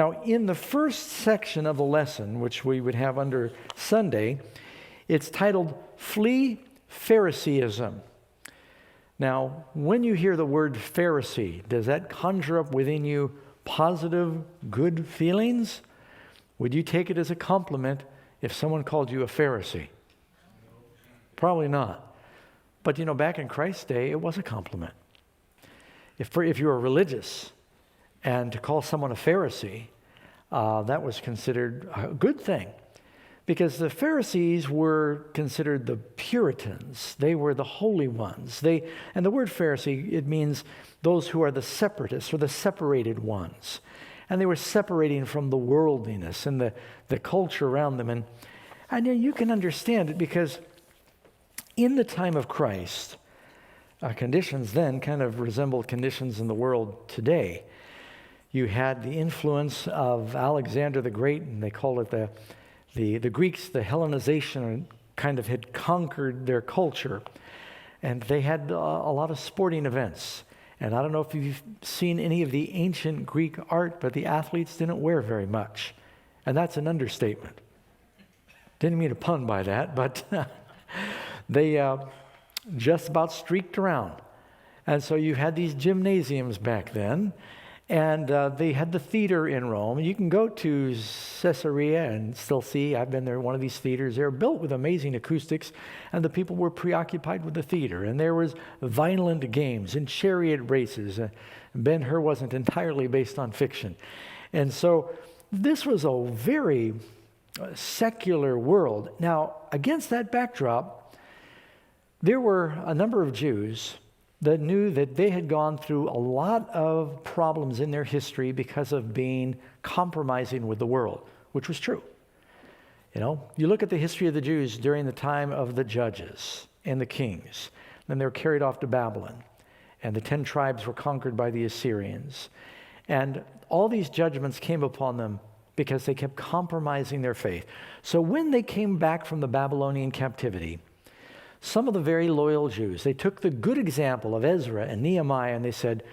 Now, in the first section of the lesson, which we would have under Sunday, it's titled, Flee Phariseeism. Now, when you hear the word Pharisee, does that conjure up within you positive, good feelings? Would you take it as a compliment if someone called you a Pharisee? Probably not. But back in Christ's day, it was a compliment. If you were religious and to call someone a Pharisee, that was considered a good thing. Because the Pharisees were considered the Puritans. They were the holy ones. And the word Pharisee, it means those who are the separatists or the separated ones. And they were separating from the worldliness and the culture around them. And you can understand it because in the time of Christ, conditions then kind of resembled conditions in the world today. You had the influence of Alexander the Great, and they call it the Greeks, the Hellenization kind of had conquered their culture. And they had a lot of sporting events. And I don't know if you've seen any of the ancient Greek art, but the athletes didn't wear very much. And that's an understatement. Didn't mean a pun by that, but they just about streaked around. And so you had these gymnasiums back then. And they had the theater in Rome. You can go to Caesarea and still see, I've been there, one of these theaters. They're built with amazing acoustics, and the people were preoccupied with the theater. And there was violent games and chariot races. Ben-Hur wasn't entirely based on fiction. And so this was a very secular world. Now, against that backdrop, there were a number of Jews that knew that they had gone through a lot of problems in their history because of being compromising with the world, which was true. You look at the history of the Jews during the time of the judges and the kings. Then they were carried off to Babylon, and the 10 tribes were conquered by the Assyrians. And all these judgments came upon them because they kept compromising their faith. So when they came back from the Babylonian captivity, some of the very loyal Jews, they took the good example of Ezra and Nehemiah, and they said,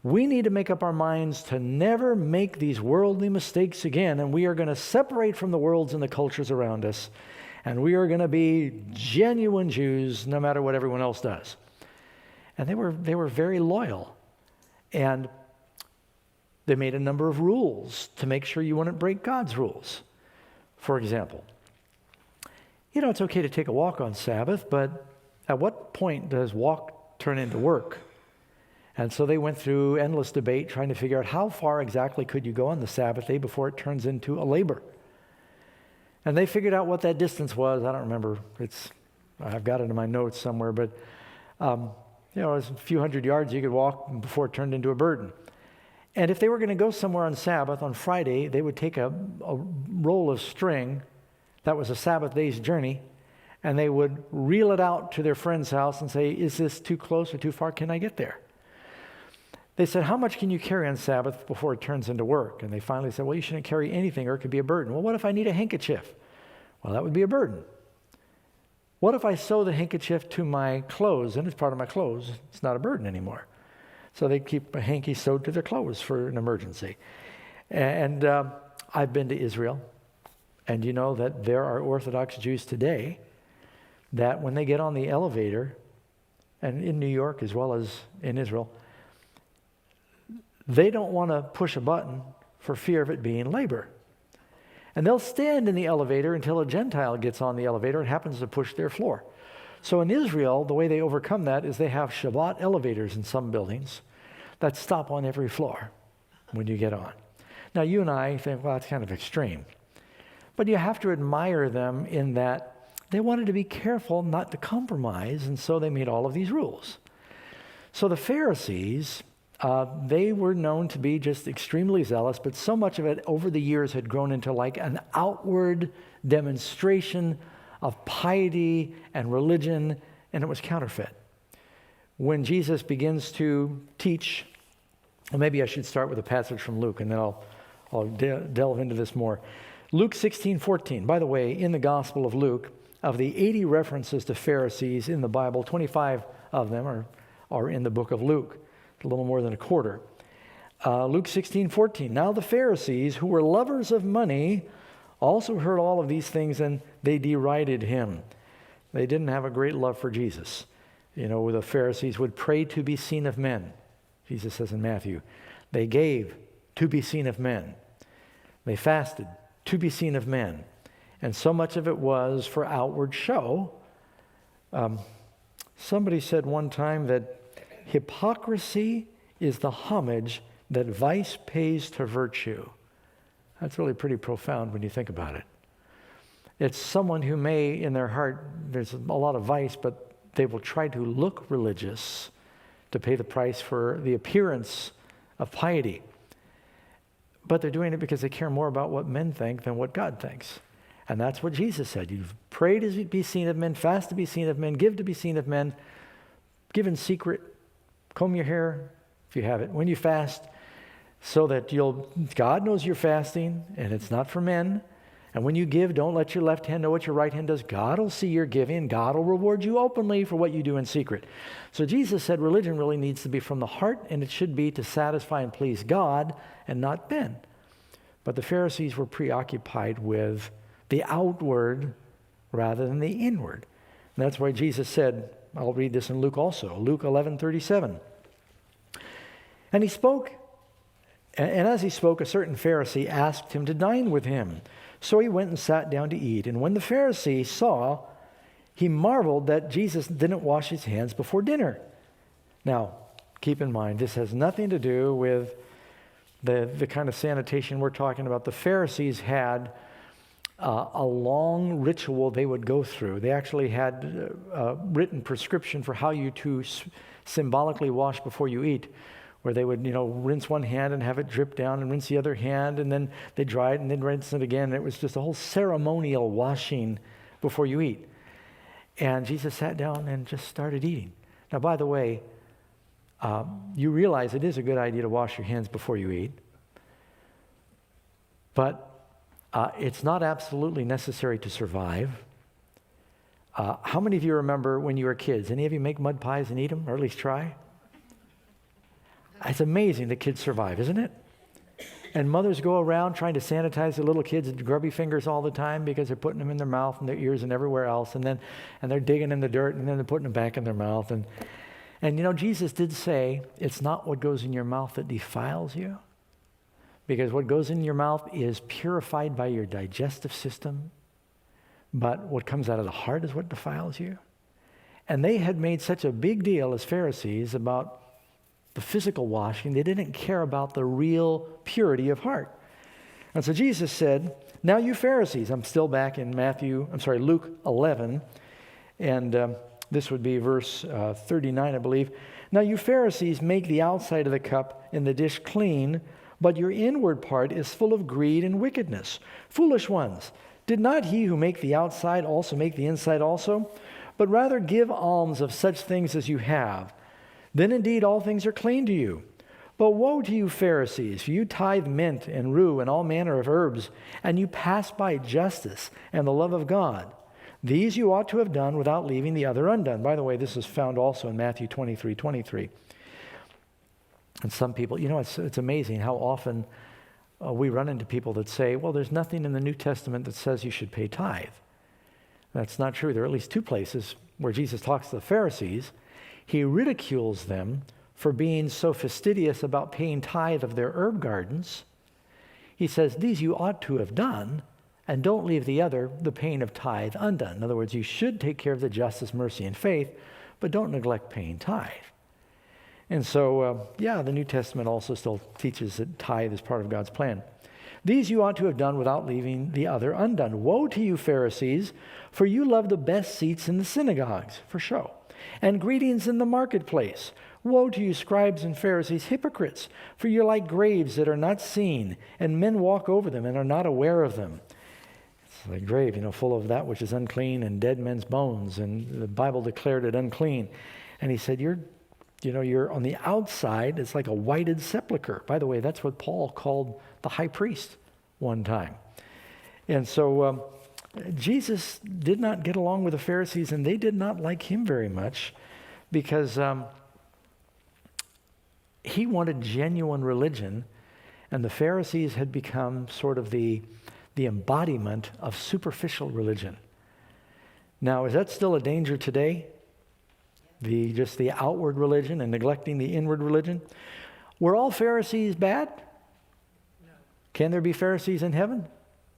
we need to make up our minds to never make these worldly mistakes again, and we are going to separate from the worlds and the cultures around us, and we are going to be genuine Jews no matter what everyone else does. And they were very loyal, and they made a number of rules to make sure you wouldn't break God's rules. For example, it's okay to take a walk on Sabbath, but at what point does walk turn into work? And so they went through endless debate trying to figure out how far exactly could you go on the Sabbath day before it turns into a labor. And they figured out what that distance was. I don't remember. I've got it in my notes somewhere, but it was a few hundred yards you could walk before it turned into a burden. And if they were going to go somewhere on Sabbath, on Friday, they would take a roll of string. That was a Sabbath day's journey, and they would reel it out to their friend's house and say, is this too close or too far? Can I get there? They said, how much can you carry on Sabbath before it turns into work? And they finally said, well, you shouldn't carry anything or it could be a burden. Well, what if I need a handkerchief? Well, that would be a burden. What if I sew the handkerchief to my clothes and it's part of my clothes? It's not a burden anymore. So they keep a hanky sewed to their clothes for an emergency. And I've been to Israel. And you know that there are Orthodox Jews today that when they get on the elevator, and in New York as well as in Israel, they don't want to push a button for fear of it being labor. And they'll stand in the elevator until a Gentile gets on the elevator and happens to push their floor. So in Israel, the way they overcome that is they have Shabbat elevators in some buildings that stop on every floor when you get on. Now you and I think, well, that's kind of extreme. But you have to admire them in that they wanted to be careful not to compromise, and so they made all of these rules. So the Pharisees, they were known to be just extremely zealous, but so much of it over the years had grown into like an outward demonstration of piety and religion, and it was counterfeit. When Jesus begins to teach, well, maybe I should start with a passage from Luke, and then I'll delve into this more. Luke 16:14. By the way, in the Gospel of Luke, of the 80 references to Pharisees in the Bible, 25 of them are in the book of Luke, a little more than a quarter. Luke 16:14. Now the Pharisees, who were lovers of money, also heard all of these things, and they derided him. They didn't have a great love for Jesus. The Pharisees would pray to be seen of men. Jesus says in Matthew, they gave to be seen of men. They fasted to be seen of men. And so much of it was for outward show. Somebody said one time that hypocrisy is the homage that vice pays to virtue. That's really pretty profound when you think about it. It's someone who may, in their heart, there's a lot of vice, but they will try to look religious to pay the price for the appearance of piety. But they're doing it because they care more about what men think than what God thinks. And that's what Jesus said. You've prayed to be seen of men, fast to be seen of men, give to be seen of men, give in secret, comb your hair if you have it, when you fast, so that God knows you're fasting, and it's not for men. And when you give, don't let your left hand know what your right hand does. God will see your giving. God will reward you openly for what you do in secret. So Jesus said religion really needs to be from the heart, and it should be to satisfy and please God and not men. But the Pharisees were preoccupied with the outward rather than the inward. And that's why Jesus said, I'll read this in Luke also, Luke 11:37. And he spoke, and as he spoke, a certain Pharisee asked him to dine with him. So he went and sat down to eat. And when the Pharisee saw, he marveled that Jesus didn't wash his hands before dinner. Now, keep in mind, this has nothing to do with the kind of sanitation we're talking about. The Pharisees had a long ritual they would go through. They actually had a written prescription for how you to symbolically wash before you eat, where they would, rinse one hand and have it drip down and rinse the other hand, and then they dry it and then rinse it again. And it was just a whole ceremonial washing before you eat. And Jesus sat down and just started eating. Now, by the way, you realize it is a good idea to wash your hands before you eat, but it's not absolutely necessary to survive. How many of you remember when you were kids? Any of you make mud pies and eat them, or at least try? It's amazing that kids survive, isn't it? And mothers go around trying to sanitize the little kids with grubby fingers all the time because they're putting them in their mouth and their ears and everywhere else, and they're digging in the dirt, and then they're putting them back in their mouth. And Jesus did say, it's not what goes in your mouth that defiles you, because what goes in your mouth is purified by your digestive system, but what comes out of the heart is what defiles you. And they had made such a big deal as Pharisees about the physical washing, they didn't care about the real purity of heart. And so Jesus said, now you Pharisees, I'm still back in Luke 11, and this would be verse 39, I believe. Now you Pharisees make the outside of the cup and the dish clean, but your inward part is full of greed and wickedness. Foolish ones, did not he who make the outside also make the inside also? But rather give alms of such things as you have. Then indeed all things are clean to you. But woe to you Pharisees, for you tithe mint and rue and all manner of herbs, and you pass by justice and the love of God. These you ought to have done without leaving the other undone. By the way, this is found also in Matthew 23:23. And some people, it's amazing how often we run into people that say, well, there's nothing in the New Testament that says you should pay tithe. That's not true. There are at least two places where Jesus talks to the Pharisees. He ridicules them for being so fastidious about paying tithe of their herb gardens. He says, these you ought to have done, and don't leave the paying of tithe undone. In other words, you should take care of the justice, mercy, and faith, but don't neglect paying tithe. And so, the New Testament also still teaches that tithe is part of God's plan. These you ought to have done without leaving the other undone. Woe to you, Pharisees, for you love the best seats in the synagogues, for show, and greetings in the marketplace. Woe to you, scribes and Pharisees, hypocrites, for you're like graves that are not seen, and men walk over them and are not aware of them. It's like a grave, full of that which is unclean and dead men's bones, and the Bible declared it unclean. And he said, you're on the outside, it's like a whited sepulcher. By the way, that's what Paul called the high priest one time. And so Jesus did not get along with the Pharisees, and they did not like him very much, because he wanted genuine religion, and the Pharisees had become sort of the embodiment of superficial religion. Now, is that still a danger today? Just the outward religion and neglecting the inward religion? Were all Pharisees bad? No. Can there be Pharisees in heaven?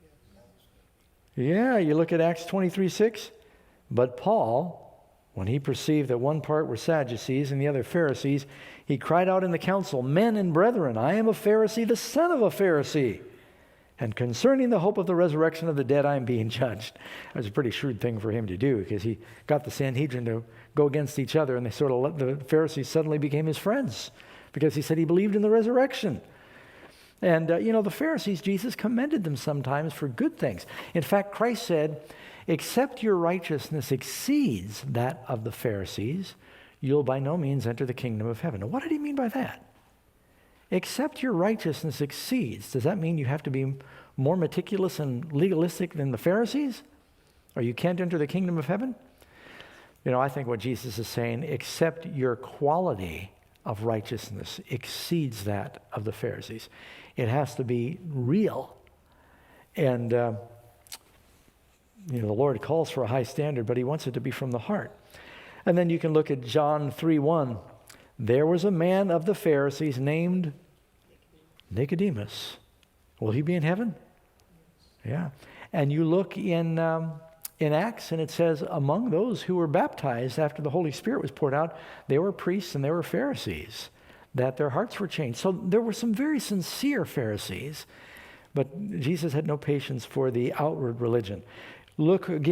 Yes. Yeah, you look at Acts 23:6. But Paul, when he perceived that one part were Sadducees and the other Pharisees, he cried out in the council, "Men and brethren, I am a Pharisee, the son of a Pharisee. And concerning the hope of the resurrection of the dead, I am being judged." That was a pretty shrewd thing for him to do, because he got the Sanhedrin to go against each other, and the Pharisees suddenly became his friends because he said he believed in the resurrection. And, the Pharisees, Jesus commended them sometimes for good things. In fact, Christ said, "Except your righteousness exceeds that of the Pharisees, you'll by no means enter the kingdom of heaven." Now, what did he mean by that? Except your righteousness exceeds. Does that mean you have to be more meticulous and legalistic than the Pharisees? Or you can't enter the kingdom of heaven? I think what Jesus is saying, except your quality of righteousness exceeds that of the Pharisees. It has to be real. And, the Lord calls for a high standard, but he wants it to be from the heart. And then you can look at John 3:1. There was a man of the Pharisees named Nicodemus. Will he be in heaven? Yeah. And you look in Acts, and it says, among those who were baptized after the Holy Spirit was poured out, they were priests and they were Pharisees, that their hearts were changed. So there were some very sincere Pharisees, but Jesus had no patience for the outward religion. Look again.